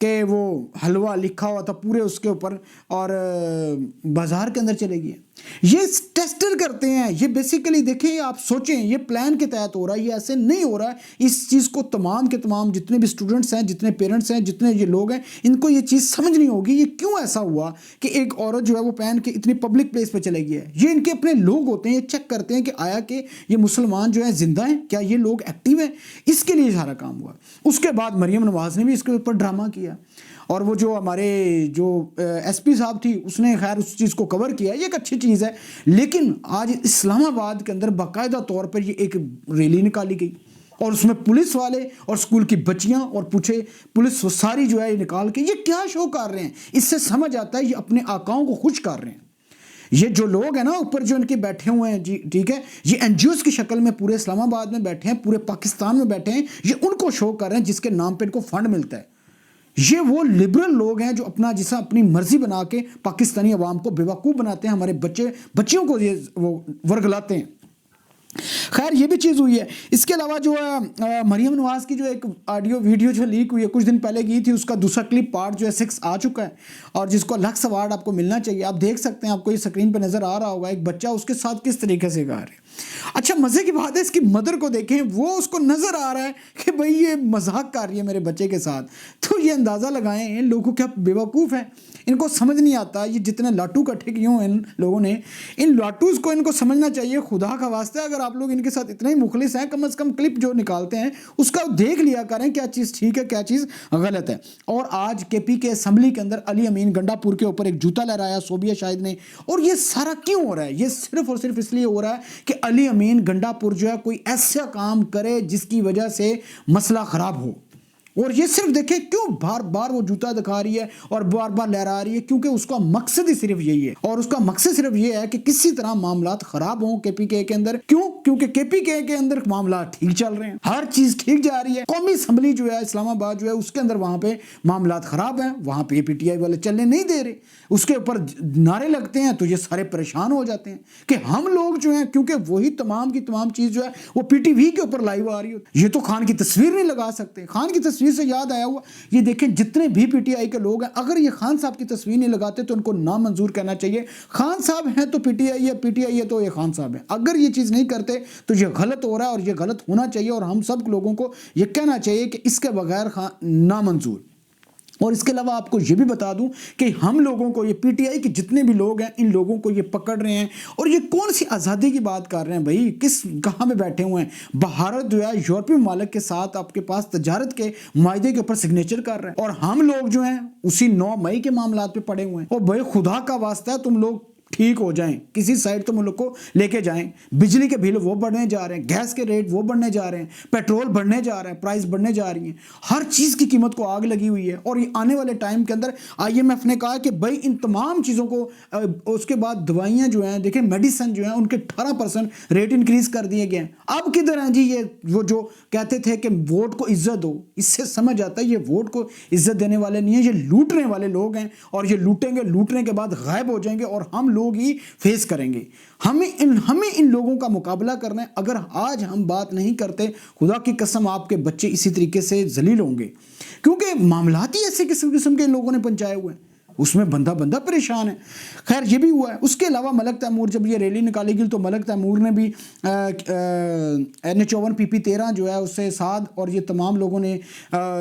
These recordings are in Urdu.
کہ وہ حلوہ لکھا ہوا تھا پورے اس کے اوپر اور بازار کے اندر چلے گئے. یہ ٹیسٹر کرتے ہیں. یہ بیسیکلی دیکھیں آپ سوچیں یہ پلان کے تحت ہو رہا ہے, یہ ایسے نہیں ہو رہا ہے. اس چیز کو تمام کے تمام جتنے بھی اسٹوڈنٹس ہیں, جتنے پیرنٹس ہیں, جتنے یہ لوگ ہیں, ان کو یہ چیز سمجھنی ہوگی یہ کیوں ایسا ہوا کہ ایک عورت جو ہے وہ پہن کے اتنی پبلک پلیس پہ چلے گئی ہے. یہ ان کے اپنے لوگ ہوتے ہیں, یہ چیک کرتے ہیں کہ آیا کہ یہ مسلمان جو ہیں زندہ ہیں, کیا یہ لوگ ایکٹیو ہیں. اس کے لیے سارا کام ہوا. اس کے بعد مریم نواز نے بھی اس کے اوپر ڈرامہ کیا, اور وہ جو ہمارے جو ایس پی صاحب تھی اس نے خیر اس چیز کو کور کیا, یہ ایک اچھی چیز ہے. لیکن آج اسلام آباد کے اندر باقاعدہ طور پر یہ ایک ریلی نکالی گئی اور اس میں پولیس والے اور اسکول کی بچیاں اور پوچھے پولیس ساری جو ہے یہ نکال کے یہ کیا شو کر رہے ہیں. اس سے سمجھ آتا ہے یہ اپنے آقاؤں کو خوش کر رہے ہیں. یہ جو لوگ ہیں نا اوپر جو ان کے بیٹھے ہوئے ہیں جی ٹھیک ہے, یہ این جی اوز کی شکل میں پورے اسلام آباد میں بیٹھے ہیں, پورے پاکستان میں بیٹھے ہیں, یہ ان کو شو کر رہے ہیں جس کے نام پہ ان کو فنڈ ملتا ہے. یہ وہ لبرل لوگ ہیں جو اپنا جیسا اپنی مرضی بنا کے پاکستانی عوام کو بیوقوف بناتے ہیں, ہمارے بچیوں کو یہ وہ ورگلاتے ہیں. خیر یہ بھی چیز ہوئی ہے. اس کے علاوہ جو ہے مریم نواز کی جو ایک آڈیو ویڈیو جو لیک ہوئی ہے کچھ دن پہلے کی تھی, اس کا دوسرا کلپ پارٹ جو ہے 6 آ چکا ہے اور جس کو لکس ایوارڈ آپ کو ملنا چاہیے. آپ دیکھ سکتے ہیں, آپ کو یہ اسکرین پہ نظر آ رہا ہوگا ایک بچہ اس کے ساتھ کس طریقے سے گا رہا ہے. اچھا مزے کی بات ہے اس کی مدر کو دیکھیں, وہ اس کو نظر آ رہا ہے کہ بھئی یہ مذاق کر رہی ہے میرے بچے کے ساتھ. تو یہ اندازہ لگائیں ان لوگوں کیا بے وقوف ہیں, ان کو سمجھ نہیں آتا. یہ جتنے لاٹو کٹھے کیے ہوں ان لوگوں نے, ان لاٹوز کو ان کو سمجھنا چاہیے. خدا کا واسطہ اگر آپ لوگ ان کے ساتھ اتنے ہی مخلص ہیں, کم از کم کلپ جو نکالتے ہیں اس کا دیکھ لیا کریں کیا چیز ٹھیک ہے کیا چیز غلط ہے. اور آج کے پی کے اسمبلی کے اندر علی امین گنڈا پور کے اوپر ایک جوتا لہرایا صوبیہ شاہد نے. اور یہ سارا کیوں ہو رہا ہے؟ یہ صرف اور صرف اس لیے ہو رہا ہے کہ علی امین گنڈا پور جو ہے کوئی ایسا کام کرے جس کی وجہ سے مسئلہ خراب ہو. اور یہ صرف دیکھیں کیوں بار بار وہ جوتا دکھا رہی ہے اور بار بار لہرا رہی ہے, کیونکہ اس کا مقصد ہی صرف یہی ہے. اور اس کا مقصد صرف یہ ہے کہ کسی طرح معاملات خراب ہوں کے پی کے اندر. کیوں؟ کیونکہ کے پی کے اندر معاملات ٹھیک چل رہے ہیں, ہر چیز ٹھیک جا رہی ہے. قومی اسمبلی جو ہے اسلام آباد جو ہے اس کے اندر وہاں پہ معاملات خراب ہیں, وہاں پہ پی ٹی آئی والے چلنے نہیں دے رہے, اس کے اوپر نعرے لگتے ہیں تو یہ سارے پریشان ہو جاتے ہیں کہ ہم لوگ جو ہیں کیونکہ وہی تمام کی تمام چیز جو ہے وہ پی ٹی وی کے اوپر لائیو آ رہی ہوتی. یہ تو خان کی تصویر نہیں لگا سکتے. خان کی تصویر سے یاد آیا ہوا, یہ دیکھیں جتنے بھی پی ٹی آئی کے لوگ ہیں اگر یہ خان صاحب کی تصویر نہیں لگاتے تو ان کو نامنظور کہنا چاہیے. خان صاحب ہیں تو پی ٹی آئی ہے, پی ٹی آئی ہے تو یہ خان صاحب ہیں. اگر یہ چیز نہیں کرتے تو یہ غلط ہو رہا ہے اور یہ غلط ہونا چاہیے, اور ہم سب لوگوں کو یہ کہنا چاہیے کہ اس کے بغیر نامنظور. اور اس کے علاوہ آپ کو یہ بھی بتا دوں کہ ہم لوگوں کو یہ پی ٹی آئی کے جتنے بھی لوگ ہیں ان لوگوں کو یہ پکڑ رہے ہیں. اور یہ کون سی آزادی کی بات کر رہے ہیں بھائی, کہاں میں بیٹھے ہوئے ہیں؟ بھارت جو ہے یورپی ممالک کے ساتھ آپ کے پاس تجارت کے معاہدے کے اوپر سگنیچر کر رہے ہیں, اور ہم لوگ جو ہیں اسی 9 مئی کے معاملات پہ پڑے ہوئے ہیں. اور بھائی خدا کا واسطہ ہے تم لوگ ٹھیک ہو جائیں, کسی سائڈ تو ملک کو لے کے جائیں. بجلی کے بل وہ بڑھنے جا رہے ہیں, گیس کے ریٹ وہ بڑھنے جا رہے ہیں, پیٹرول بڑھنے جا رہے ہیں, پرائس بڑھنے جا رہی ہیں, ہر چیز کی قیمت کو آگ لگی ہوئی ہے. اور یہ آنے والے ٹائم کے اندر آئی ایم ایف نے کہا کہ بھائی ان تمام چیزوں کو, اس کے بعد دوائیاں جو ہیں دیکھیں میڈیسن جو ہیں ان کے 18% ریٹ انکریز کر دیے گئے ہیں. اب کدھر ہیں جی یہ وہ جو کہتے تھے کہ ووٹ کو عزت دو؟ اس سے سمجھ آتا ہے یہ ووٹ کو عزت دینے والے نہیں ہیں, یہ لوٹنے والے لوگ ہیں. اور یہ لوٹیں گے, لوٹنے کے بعد غائب ہو جائیں گے اور ہم لوگ ہی فیس کریں گے. ہمیں ان لوگوں کا مقابلہ کرنا ہے. اگر آج ہم بات نہیں کرتے, خدا کی قسم آپ کے بچے اسی طریقے سے ذلیل ہوں گے, کیونکہ معاملات ہی ایسے قسم کے لوگوں نے پہنچائے ہوئے ہیں, اس میں بندہ پریشان ہے. خیر یہ بھی ہوا ہے. اس کے علاوہ ملک تیمور جب یہ ریلی نکالی گئی تو ملک تیمور نے بھی NH-54 PP-13 جو ہے اس سے ساتھ اور یہ تمام لوگوں نے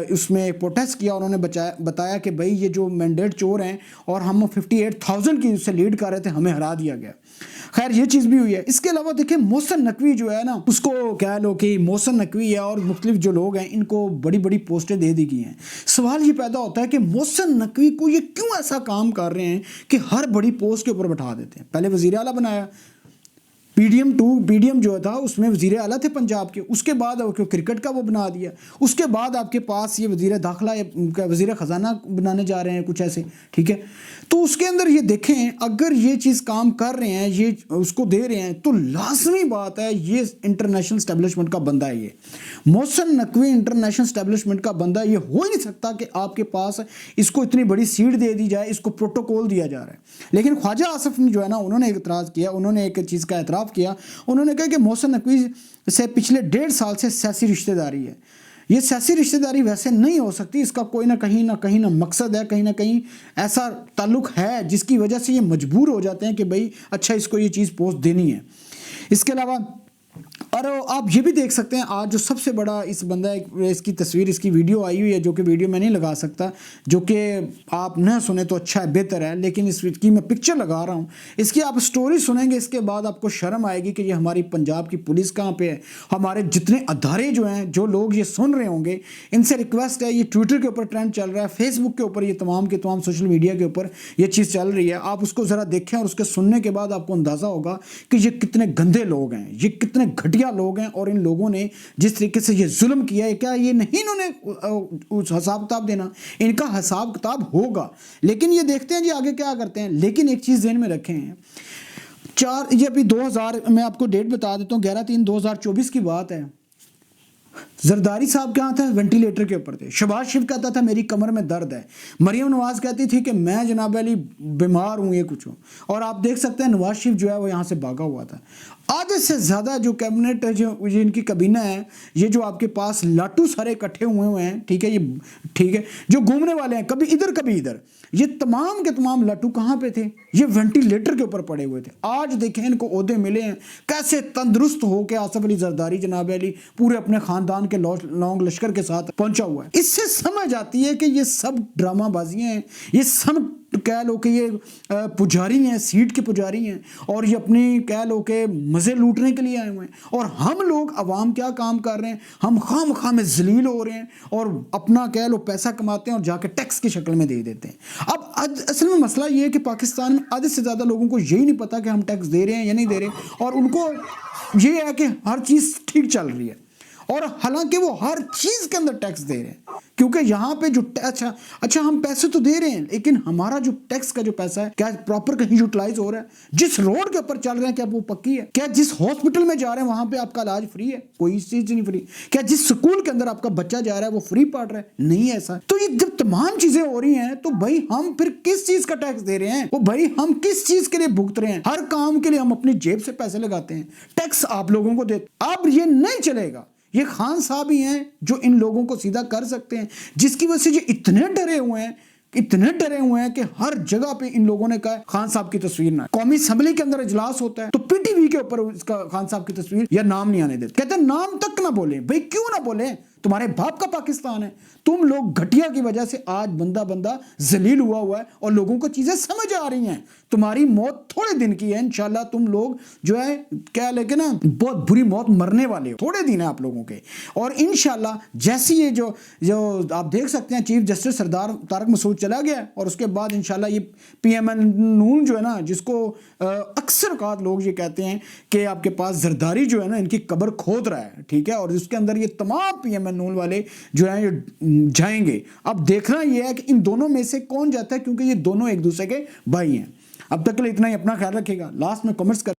اس میں پروٹیسٹ کیا. انہوں نے بتایا کہ بھائی یہ جو مینڈیٹ چور ہیں اور ہم 58,000 کی اس سے لیڈ کر رہے تھے, ہمیں ہرا دیا گیا. خیر یہ چیز بھی ہوئی ہے. اس کے علاوہ دیکھیں محسن نقوی جو ہے نا, اس کو کہہ لو کہ محسن نقوی ہے اور مختلف جو لوگ ہیں ان کو بڑی بڑی پوسٹیں دے دی گئی ہیں. سوال یہ پیدا ہوتا ہے کہ محسن نقوی کو یہ کیوں ایسا کام کر رہے ہیں کہ ہر بڑی پوسٹ کے اوپر بٹھا دیتے ہیں؟ پہلے وزیر اعلیٰ بنایا, پی ڈی ایم جو تھا اس میں وزیر اعلیٰ تھے پنجاب کے, اس کے بعد کرکٹ کا وہ بنا دیا, اس کے بعد آپ کے پاس یہ وزیر داخلہ وزیر خزانہ بنانے جا رہے ہیں کچھ ایسے, ٹھیک ہے. تو اس کے اندر یہ دیکھیں اگر یہ چیز کام کر رہے ہیں, یہ اس کو دے رہے ہیں, تو لازمی بات ہے یہ انٹرنیشنل اسٹیبلشمنٹ کا بندہ ہے. یہ محسن نقوی انٹرنیشنل اسٹیبلشمنٹ کا بندہ, یہ ہو ہی نہیں سکتا کہ آپ کے پاس اس کو اتنی بڑی سیٹ دے دی جائے, اس کو پروٹوکول دیا جا رہا ہے. لیکن خواجہ آصف نے جو ہے نا, انہوں نے اعتراض کیا, انہوں نے ایک چیز کا اعتراف کیا. انہوں نے کہا کہ محسن نقوی سے پچھلے 1.5 سال سے سیاسی رشتہ داری ہے. یہ سیاسی رشتہ داری ویسے نہیں ہو سکتی، اس کا کوئی نہ کہیں مقصد ہے، کہیں نہ کہیں ایسا تعلق ہے جس کی وجہ سے یہ مجبور ہو جاتے ہیں کہ بھئی اچھا اس کو یہ چیز پوسٹ دینی ہے۔ اس کے علاوہ اور آپ یہ بھی دیکھ سکتے ہیں آج جو سب سے بڑا اس بندہ اس کی تصویر، اس کی ویڈیو آئی ہوئی ہے، جو کہ ویڈیو میں نہیں لگا سکتا، جو کہ آپ نہ سنیں تو اچھا ہے، بہتر ہے، لیکن اس کی میں پکچر لگا رہا ہوں، اس کی آپ سٹوری سنیں گے، اس کے بعد آپ کو شرم آئے گی کہ یہ ہماری پنجاب کی پولیس کہاں پہ ہے، ہمارے جتنے ادارے جو ہیں، جو لوگ یہ سن رہے ہوں گے، ان سے ریکویسٹ ہے، یہ ٹویٹر کے اوپر ٹرینڈ چل رہا ہے، فیس بک کے اوپر، یہ تمام کے تمام سوشل میڈیا کے اوپر یہ چیز چل رہی ہے، آپ اس کو ذرا دیکھیں اور اس کے سننے کے بعد آپ کو اندازہ ہوگا کہ یہ کتنے گندے لوگ ہیں، یہ کتنے گھٹیا لوگ ہیں، اور ان لوگوں نے جس طریقے سے یہ ظلم کیا ہے، کیا یہ نہیں انہوں نے حساب کتاب دینا؟ ان کا حساب کتاب ہوگا، لیکن یہ دیکھتے ہیں جی آگے کیا کرتے ہیں۔ لیکن ایک چیز ذہن میں رکھیں، یہ ابھی 2000 میں آپ کو ڈیٹ بتا دیتا ہوں، 11/3/2024 کی بات ہے۔ زرداری صاحب کہاں تھے؟ وینٹیلیٹر کے اوپر تھے۔ شہباز شریف کہتا تھا میری کمر میں درد ہے۔ مریم نواز کہتی تھی کہ میں جناب علی بیمار ہوں، یہ کچھ ہوں، اور آپ دیکھ سکتے ہیں نواز شریف جو ہے وہ یہاں سے بھاگا ہوا تھا۔ آدھے سے زیادہ جو کیبنٹ ہے، جو ان کی کابینہ ہے، یہ جو آپ کے پاس لاٹو سارے اکٹھے ہوئے ہیں، ٹھیک ہے، یہ ٹھیک ہے، جو گھومنے والے ہیں کبھی ادھر کبھی ادھر، یہ تمام کے تمام لاٹو کہاں پہ تھے؟ یہ وینٹیلیٹر کے اوپر پڑے ہوئے تھے۔ آج دیکھیں ان کو عہدے ملے ہیں، کیسے تندرست ہو کے آصف علی زرداری جناب علی پورے اپنے خاندان کے لونگ لشکر کے ساتھ پہنچا ہوا ہے۔ اس سے سمجھ آتی ہے کہ یہ سب ڈرامہ بازیاں ہیں، یہ سب کہہ لو کہ یہ پجاری ہیں، سیٹ کے پجاری ہیں، اور یہ اپنی کہہ لو کہ مزے لوٹنے کے لیے آئے ہوئے ہیں، اور ہم لوگ عوام کیا کام کر رہے ہیں؟ ہم خام خام ذلیل ہو رہے ہیں اور اپنا کہہ لو پیسہ کماتے ہیں اور جا کے ٹیکس کی شکل میں دے دیتے ہیں۔ اب اصل میں مسئلہ یہ ہے کہ پاکستان میں آدھے سے زیادہ لوگوں کو یہی نہیں پتا کہ ہم ٹیکس دے رہے ہیں یا نہیں دے رہے، اور ان کو یہ ہے کہ ہر چیز ٹھیک چل رہی ہے، اور حالانکہ وہ ہر چیز کے اندر ٹیکس دے رہے ہیں، کیونکہ یہاں پہ جو اچھا ہم پیسے تو دے رہے ہیں، لیکن ہمارا جو ٹیکس کا جو پیسہ ہے کیا پراپر کہیں یوٹیلائز ہو رہا ہے؟ جس روڈ کے اوپر چل رہے ہیں کیا وہ پکی ہے؟ کیا جس ہاسپٹل میں جا رہے ہیں وہاں پہ آپ کا علاج فری ہے؟ کوئی چیز نہیں فری۔ کیا جس سکول کے اندر آپ کا بچہ جا رہا ہے وہ فری پڑھ رہا ہے؟ نہیں ایسا۔ تو یہ جب تمام چیزیں ہو رہی ہیں تو بھائی ہم پھر کس چیز کا ٹیکس دے رہے ہیں؟ وہ بھائی ہم کس چیز کے لیے بھگت رہے ہیں؟ ہر کام کے لیے ہم اپنی جیب سے پیسے لگاتے ہیں، ٹیکس آپ لوگوں کو دیتے۔ اب یہ نہیں چلے گا۔ یہ خان صاحب ہی ہیں جو ان لوگوں کو سیدھا کر سکتے ہیں، جس کی وجہ سے یہ اتنے ڈرے ہوئے ہیں کہ ہر جگہ پہ ان لوگوں نے کہا خان صاحب کی تصویر نہ۔ قومی اسمبلی کے اندر اجلاس ہوتا ہے تو پی ٹی وی کے اوپر اس کا خان صاحب کی تصویر یا نام نہیں آنے دیتے، کہتے ہیں نام تک نہ بولیں۔ بھئی کیوں نہ بولیں؟ تمہارے باپ کا پاکستان ہے۔ تم لوگ گھٹیا کی وجہ سے آج بندہ ذلیل ہوا ہے، اور لوگوں کو چیزیں سمجھ آ رہی ہیں۔ تمہاری موت تھوڑے دن کی ہے، انشاءاللہ تم لوگ جو ہے کیا لے نا بہت بری موت مرنے والے ہو، تھوڑے دن ہیں آپ لوگوں کے، اور انشاءاللہ جیسی یہ جو آپ دیکھ سکتے ہیں چیف جسٹس سردار طارق مسعود چلا گیا، اور اس کے بعد انشاءاللہ یہ پی ایم این نون جو ہے نا، جس کو اکثر اوقات لوگ یہ کہتے ہیں کہ آپ کے پاس زرداری جو ہے نا ان کی قبر کھود رہا ہے، ٹھیک ہے، اور اس کے اندر یہ تمام پی ایم این نون والے جو ہیں یہ جائیں گے۔ اب دیکھنا یہ ہے کہ ان دونوں میں سے کون جاتا ہے، کیونکہ یہ دونوں ایک دوسرے کے بھائی ہیں۔ اب تک کے لیے اتنا ہی، اپنا خیال رکھے گا۔ لاسٹ میں کمنٹس کر